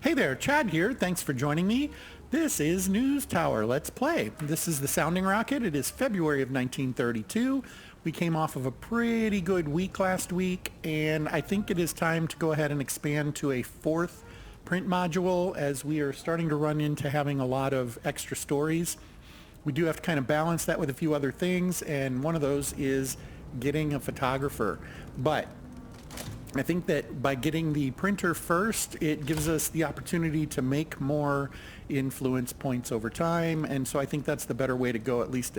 Hey there, Chad here. Thanks for joining me. This is NewsTower. Let's play. This is the Sounding Rocket. It is February of 1932. We came off of a pretty good week last week, and I think it is time to go ahead and expand to a fourth print module as we are starting to run into having a lot of extra stories. We do have to kind of balance that with a few other things, and one of those is getting a photographer. But I think that by getting the printer first, it gives us the opportunity to make more influence points over time, and so I think that's the better way to go, at least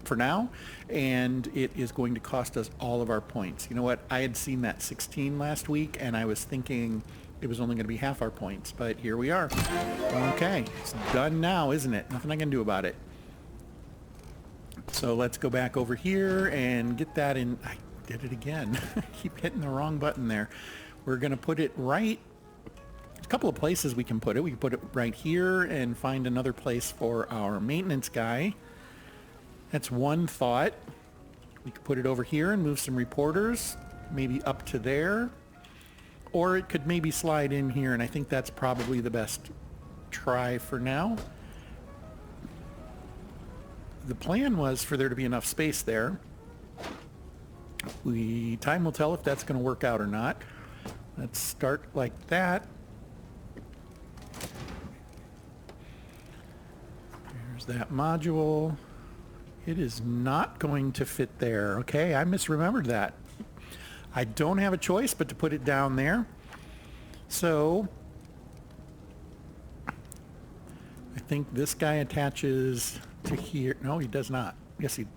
for now, and it is going to cost us all of our points. You know what? I had seen that 16 last week, and I was thinking it was only going to be half our points, but here we are. Okay, it's done now, isn't it? Nothing I can do about it. So let's go back over here and get that in. I did it again. Keep hitting the wrong button there. We're going to put it right. A couple of places we can put it. We can put it right here and find another place for our maintenance guy. That's one thought. We could put it over here and move some reporters, maybe up to there. Or it could maybe slide in here, and I think that's probably the best try for now. The plan was for there to be enough space there. Time will tell if that's going to work out or not. Let's start like that. There's that module. It is not going to fit there. Okay, I misremembered that. I don't have a choice but to put it down there. So I think this guy attaches to here. No, he does not.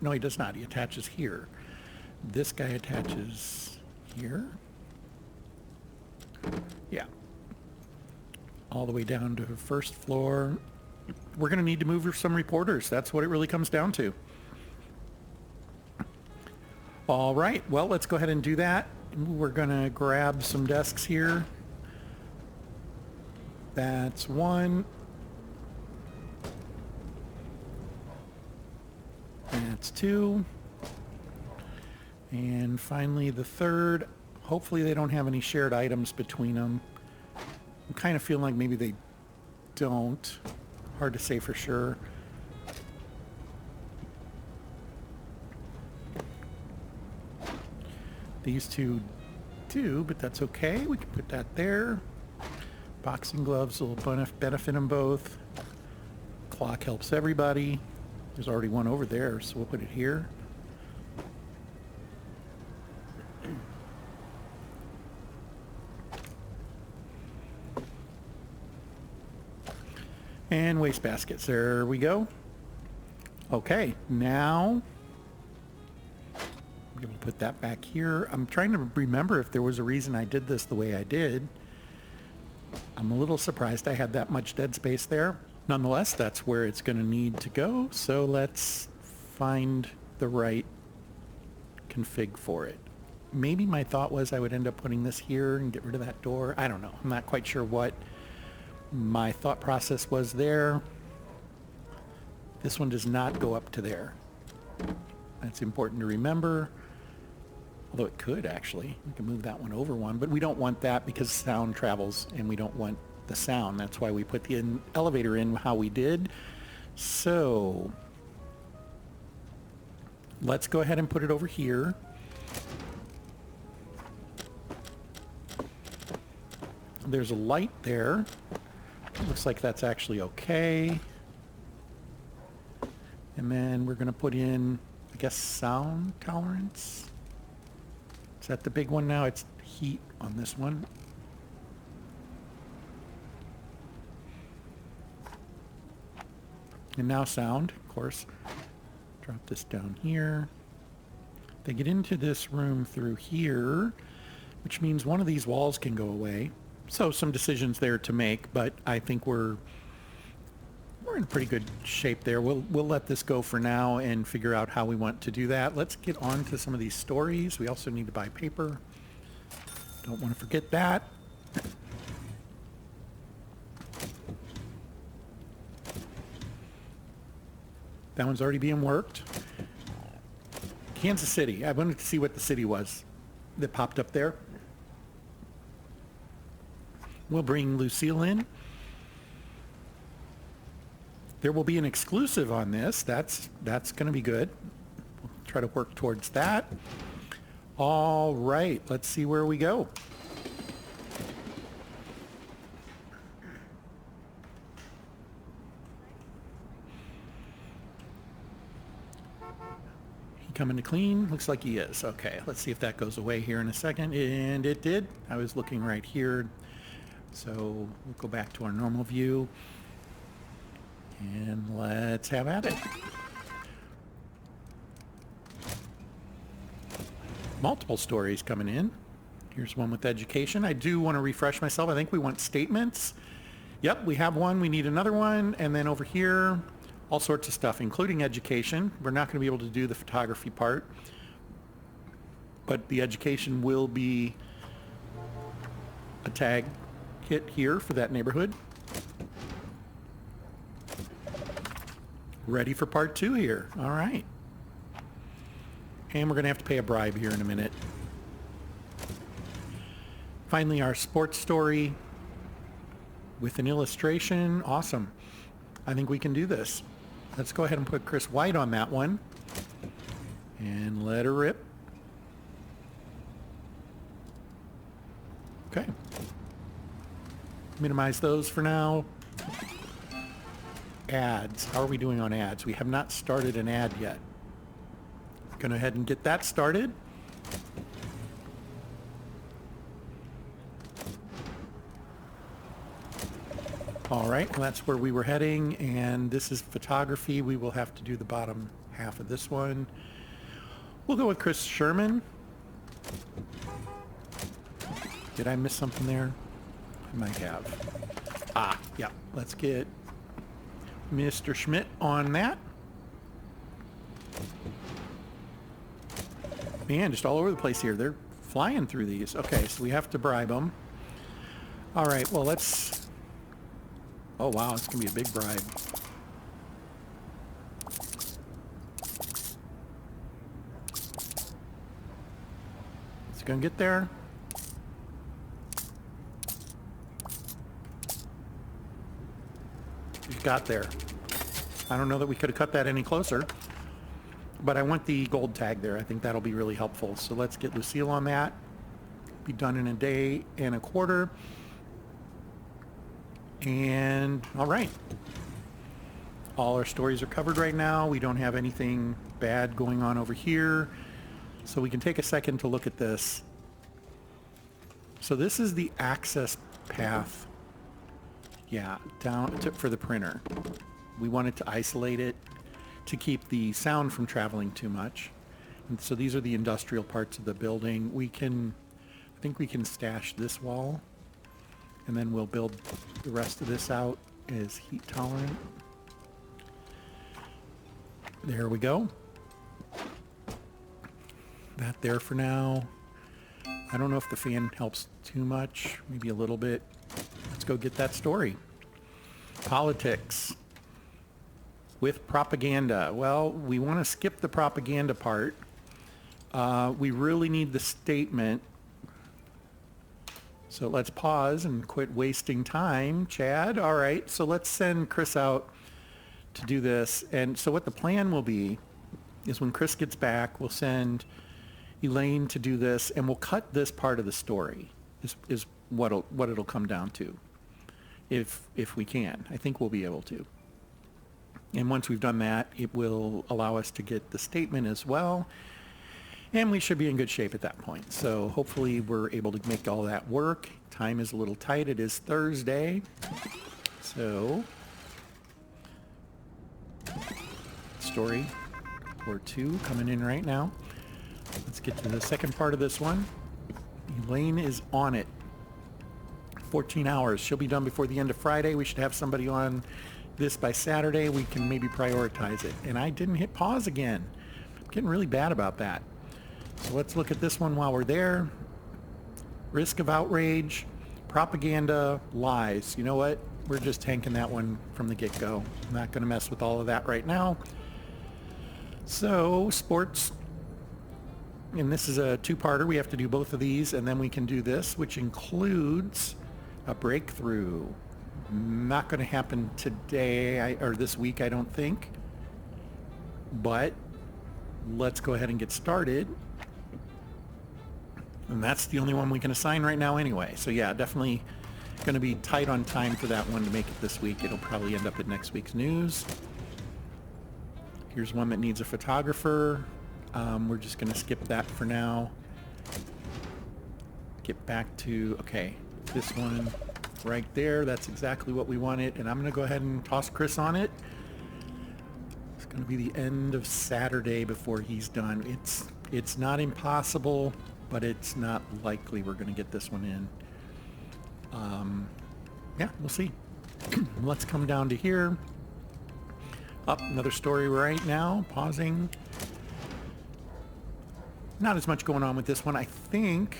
No, he does not. He attaches here. This guy attaches here. Yeah. All the way down to the first floor. We're going to need to move some reporters. That's what it really comes down to. All right. Well, let's go ahead and do that. We're going to grab some desks here. That's one. That's two. And finally the third. Hopefully they don't have any shared items between them. I'm kind of feeling like maybe they don't. Hard to say for sure. These two do, but that's okay. We can put that there. Boxing gloves will benefit them both. Clock helps everybody. There's already one over there, so we'll put it here. And waste baskets. There we go. Okay, now I'm going to put that back here. I'm trying to remember if there was a reason I did this the way I did. I'm a little surprised I had that much dead space there. Nonetheless, that's where it's going to need to go. So let's find the right config for it. Maybe my thought was I would end up putting this here and get rid of that door. I don't know. I'm not quite sure what my thought process was there. This one does not go up to there. That's important to remember. Although it could actually. We can move that one over one, but we don't want that because sound travels and we don't want the sound. That's why we put the elevator in how we did. So let's go ahead and put it over here. There's a light there. Looks like that's actually okay. And then we're going to put in, I guess, sound tolerance. Is that the big one now? It's heat on this one. And now sound, of course. Drop this down here. They get into this room through here, which means one of these walls can go away. So some decisions there to make, but I think we're in pretty good shape there. We'll let this go for now and figure out how we want to do that. Let's get on to some of these stories. We also need to buy paper. Don't want to forget that. That one's already being worked. Kansas City. I wanted to see what the city was that popped up there. We'll bring Lucille in. There will be an exclusive on this. That's going to be good. We'll try to work towards that. All right, let's see where we go. He coming to clean? Looks like he is. Okay, let's see if that goes away here in a second. And it did. I was looking right here. So we'll go back to our normal view. And let's have at it. Multiple stories coming in. Here's one with education. I do want to refresh myself. I think we want statements. Yep, we have one. We need another one. And then over here, all sorts of stuff, including education. We're not going to be able to do the photography part, but the education will be a tag hit here for that neighborhood. Ready for part 2 here. All right. And we're going to have to pay a bribe here in a minute. Finally, our sports story with an illustration. Awesome. I think we can do this. Let's go ahead and put Chris White on that one. And let her rip. Okay. Minimize those for now. Ads. How are we doing on ads? We have not started an ad yet. Go ahead and get that started. All right, well, that's where we were heading, and this is photography. We will have to do the bottom half of this one. We'll go with Chris Sherman. Did I miss something there? I might have. Ah, yeah, let's get Mr. Schmidt on that. Man, just all over the place here. They're flying through these. Okay, so we have to bribe them. All right, well, let's... Oh, wow, it's going to be a big bribe. It's going to get there. It got there. I don't know that we could have cut that any closer, but I want the gold tag there. I think that'll be really helpful. So let's get Lucille on that. Be done in a day and a quarter. And all right. All our stories are covered right now. We don't have anything bad going on over here. So we can take a second to look at this. So this is the access path. Yeah, down to, for the printer. We wanted to isolate it to keep the sound from traveling too much. And so these are the industrial parts of the building. We can, I think we can stash this wall, and then we'll build the rest of this out as heat tolerant. There we go. That there for now. I don't know if the fan helps too much, maybe a little bit. Let's go get that story. Politics with propaganda. Well, we want to skip the propaganda part. We really need the statement. So let's pause and quit wasting time, Chad. All right, so let's send Chris out to do this. And so what the plan will be is when Chris gets back, we'll send Elaine to do this, and we'll cut this part of the story is what it'll come down to. If we can. I think we'll be able to. And once we've done that, it will allow us to get the statement as well. And we should be in good shape at that point. So hopefully we're able to make all that work. Time is a little tight. It is Thursday. So, story or two coming in right now. Let's get to the second part of this one. Elaine is on it. 14 hours. She'll be done before the end of Friday. We should have somebody on this by Saturday. We can maybe prioritize it. And I didn't hit pause again. I'm getting really bad about that. So let's look at this one while we're there. Risk of outrage, propaganda, lies. You know what? We're just tanking that one from the get-go. I'm not going to mess with all of that right now. So, sports. And this is a two-parter. We have to do both of these, and then we can do this, which includes A breakthrough. Not going to happen today or this week, I don't think. But let's go ahead and get started. And that's the only one we can assign right now anyway. So yeah, definitely going to be tight on time for that one to make it this week. It'll probably end up at next week's news. Here's one that needs a photographer. We're just going to skip that for now. Get back to, okay, this one right there. That's exactly what we wanted. And I'm going to go ahead and toss Chris on it. It's going to be the end of Saturday before he's done. It's not impossible, but it's not likely we're going to get this one in. Yeah, we'll see. Let's come down to here. Up, another story right now. Pausing. Not as much going on with this one. I think,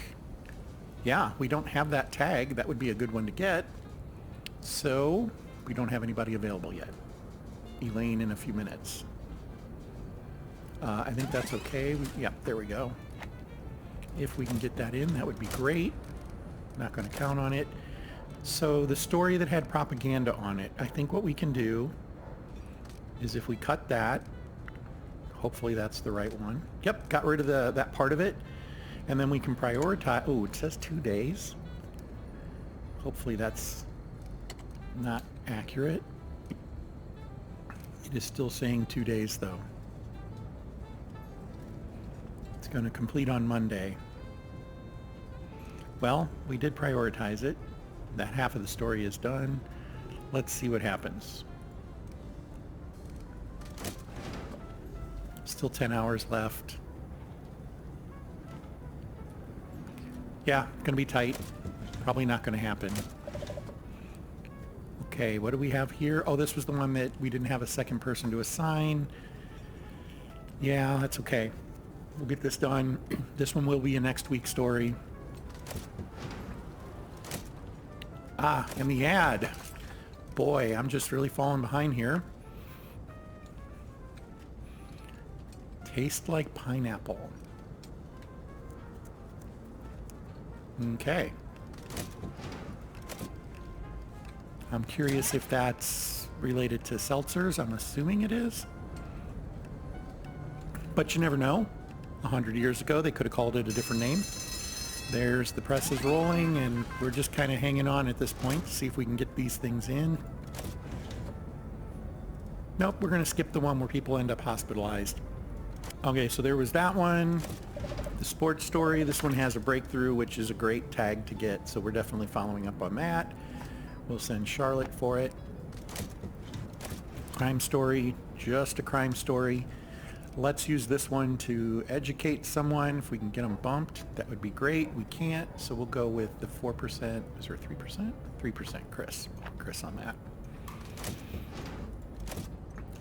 yeah, we don't have that tag. That would be a good one to get. So we don't have anybody available yet. Elaine in a few minutes. I think that's okay. Yeah, there we go. If we can get that in, that would be great. Not going to count on it. So the story that had propaganda on it, I think what we can do is if we cut that, hopefully that's the right one. Yep, got rid of that part of it. And then we can prioritize. Oh, it says 2 days. Hopefully that's not accurate. It is still saying 2 days though. It's going to complete on Monday. Well, we did prioritize it. That half of the story is done. Let's see what happens. Still 10 hours left. Yeah, gonna be tight. Probably not gonna happen. Okay, what do we have here? Oh, this was the one that we didn't have a second person to assign. Yeah, that's okay. We'll get this done. This one will be a next week story. Ah, and the ad. Boy, I'm just really falling behind here. Taste like pineapple. Okay. I'm curious if that's related to seltzers. I'm assuming it is. But you never know. 100 years ago, they could have called it a different name. There's the presses rolling, and we're just kind of hanging on at this point to see if we can get these things in. Nope, we're going to skip the one where people end up hospitalized. Okay, so there was that one. The sports story. This one has a breakthrough, which is a great tag to get, so we're definitely following up on that. We'll send Charlotte for it. Crime story, just a crime story. Let's use this one to educate someone. If we can get them bumped, that would be great. We can't, so we'll go with the 4%. Is there 3%? 3%, Chris. Chris on that.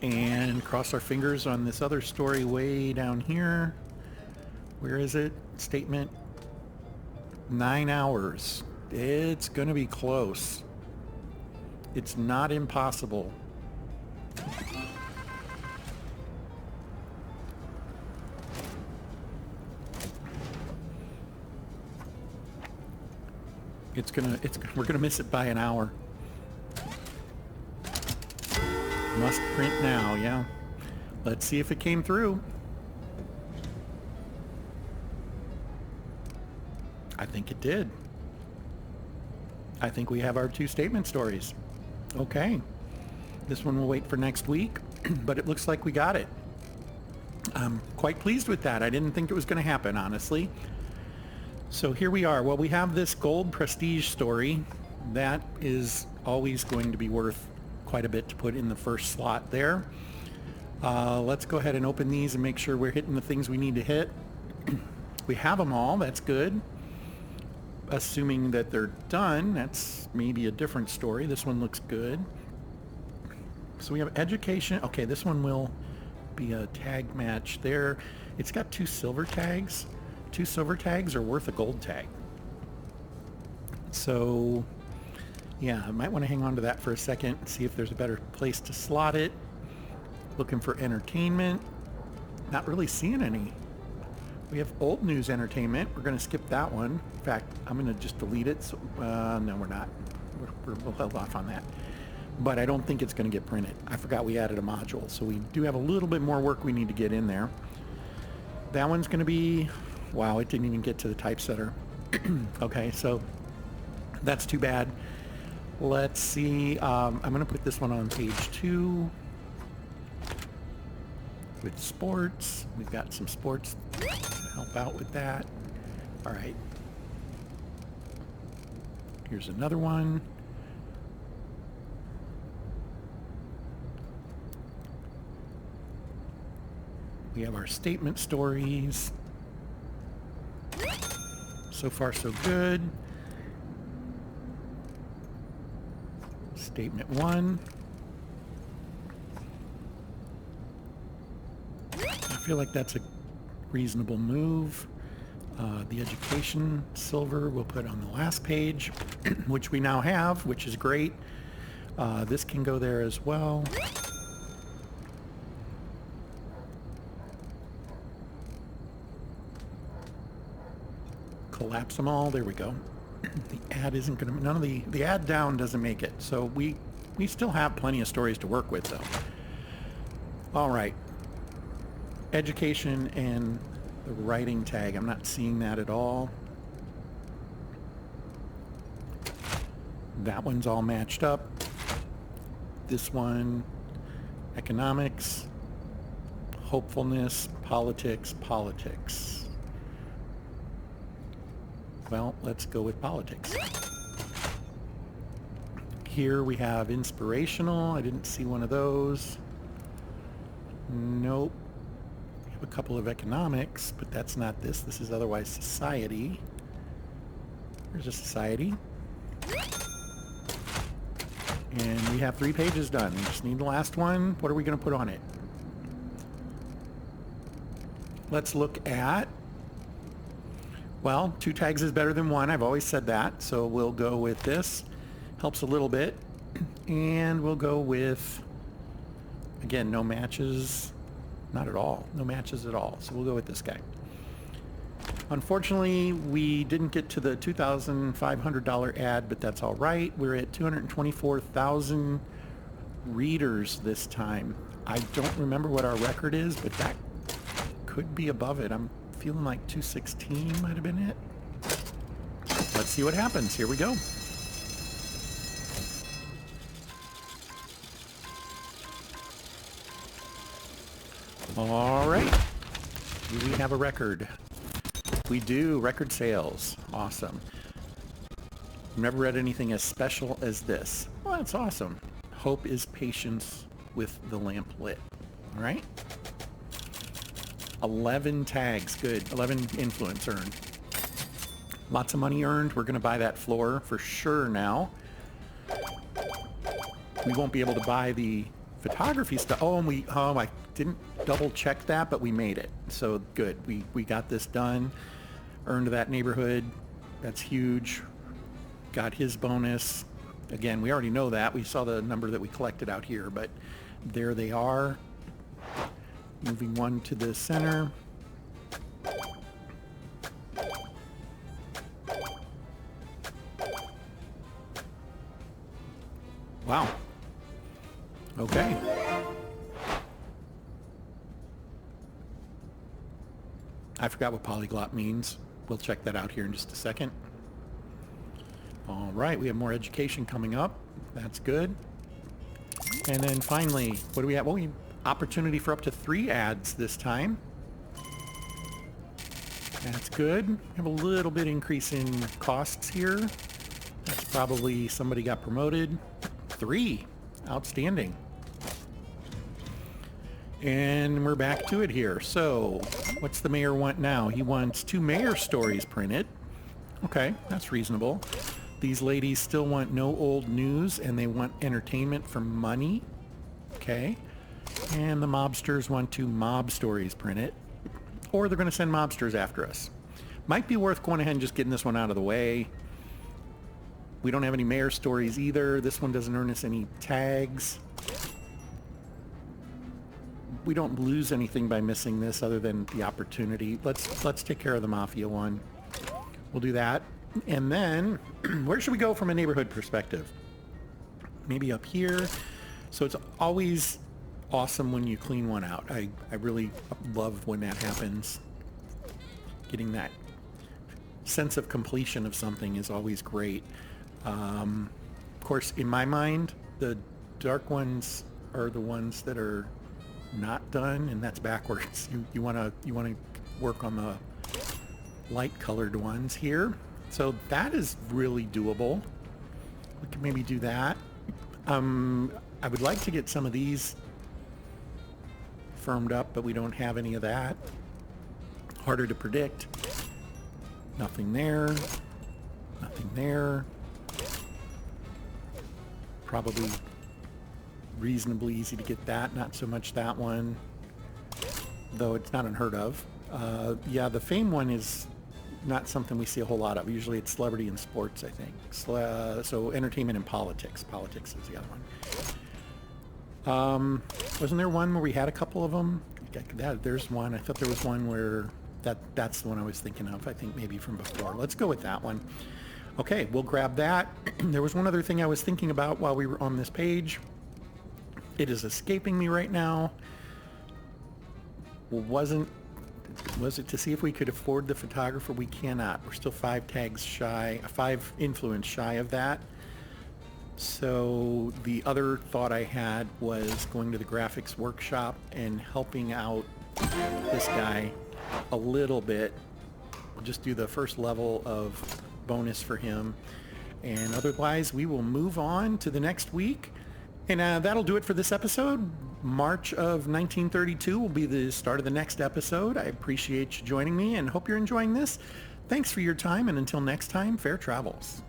And cross our fingers on this other story way down here. Where is it? Statement. 9 hours. It's going to be close. It's not impossible. We're gonna miss it by an hour. Must print now, yeah. Let's see if it came through. I think it did. I think we have our 2 statement stories. Okay. This one will wait for next week, but it looks like we got it. I'm quite pleased with that. I didn't think it was going to happen, honestly. So here we are. Well, we have this gold prestige story. That is always going to be worth quite a bit to put in the first slot there. Let's go ahead and open these and make sure we're hitting the things we need to hit. We have them all. That's good. Assuming that they're done, that's maybe a different story. This one looks good. So we have education. Okay, this one will be a tag match there. It's got 2 silver tags. 2 silver tags are worth a gold tag. So yeah, I might want to hang on to that for a second and see if there's a better place to slot it. Looking for entertainment. Not really seeing any. We have old news entertainment. We're going to skip that one. In fact, I'm going to just delete it. So, no, we're not. we'll hold off on that. But I don't think it's going to get printed. I forgot we added a module, so we do have a little bit more work we need to get in there. That one's going to be, wow, it didn't even get to the typesetter. Okay, so that's too bad. Let's see, I'm going to put this one on page 2 with sports. We've got some sports to help out with that. All right. Here's another one. We have our statement stories. So far, so good. Statement 1. I feel like that's a reasonable move. The education silver we'll put on the last page, which we now have, which is great. This can go there as well. Collapse them all. There we go. The ad isn't going to... None of the ad down doesn't make it. So we still have plenty of stories to work with, though. All right. Education and the writing tag. I'm not seeing that at all. That one's all matched up. This one, economics, hopefulness, politics, politics. Well, let's go with politics. Here we have inspirational. I didn't see one of those. Nope. We have a couple of economics, but that's not this. This is otherwise society. There's a society. And we have 3 pages done. We just need the last one. What are we going to put on it? Let's look at... Well, 2 tags is better than 1. I've always said that. So we'll go with this. Helps a little bit. And we'll go with, again, no matches. Not at all. No matches at all. So we'll go with this guy. Unfortunately, we didn't get to the $2,500 ad, but that's all right. We're at 224,000 readers this time. I don't remember what our record is, but that could be above it. I'm feeling like 216 might have been it. Let's see what happens. Here we go. All right. Do we have a record? We do. Record sales. Awesome. Never read anything as special as this. Well, that's awesome. Hope is patience with the lamp lit. All right. 11 tags. Good. 11 influence earned. Lots of money earned. We're going to buy that floor for sure now. We won't be able to buy the photography stuff. Oh, and I didn't double check that, but we made it. So good. We got this done. Earned that neighborhood. That's huge. Got his bonus. Again, we already know that. We saw the number that we collected out here, but there they are. Moving one to the center. Wow. Okay. I forgot what polyglot means. We'll check that out here in just a second. All right, we have more education coming up. That's good. And then finally, what do we have? Well, we have opportunity for up to 3 ads this time. That's good. We have a little bit increase in costs here. That's probably somebody got promoted. 3. Outstanding. And we're back to it here. So, what's the mayor want now? He wants 2 mayor stories printed. Okay, that's reasonable. These ladies still want no old news, and they want entertainment for money. Okay. And the mobsters want 2 mob stories printed. Or they're going to send mobsters after us. Might be worth going ahead and just getting this one out of the way. We don't have any mayor stories either. This one doesn't earn us any tags. We don't lose anything by missing this other than the opportunity. Let's take care of the mafia one. We'll do that. And then where should we go from a neighborhood perspective? Maybe up here. So it's always awesome when you clean one out. I really love when that happens. Getting that sense of completion of something is always great. Of course, in my mind, the dark ones are the ones that are not done, and that's backwards. You want to work on the light colored ones here. So that is really doable. We can maybe do that. I would like to get some of these firmed up, but we don't have any of that. Harder to predict. Nothing there. Nothing there. Probably reasonably easy to get that. Not so much that one, though it's not unheard of. Yeah, the fame one is not something we see a whole lot of. Usually it's celebrity and sports, I think. So entertainment and politics. Politics is the other one. Wasn't there one where we had a couple of them? There's one. I thought there was one where that's the one I was thinking of. I think maybe from before. Let's go with that one. Okay, we'll grab that. There was one other thing I was thinking about while we were on this page. It is escaping me right now. Was it to see if we could afford the photographer? We cannot. We're still 5 tags shy, 5 influence shy of that. So the other thought I had was going to the graphics workshop and helping out this guy a little bit. We'll just do the first level of bonus for him. And otherwise, we will move on to the next week. And that'll do it for this episode. March of 1932 will be the start of the next episode. I appreciate you joining me and hope you're enjoying this. Thanks for your time, and until next time, fair travels.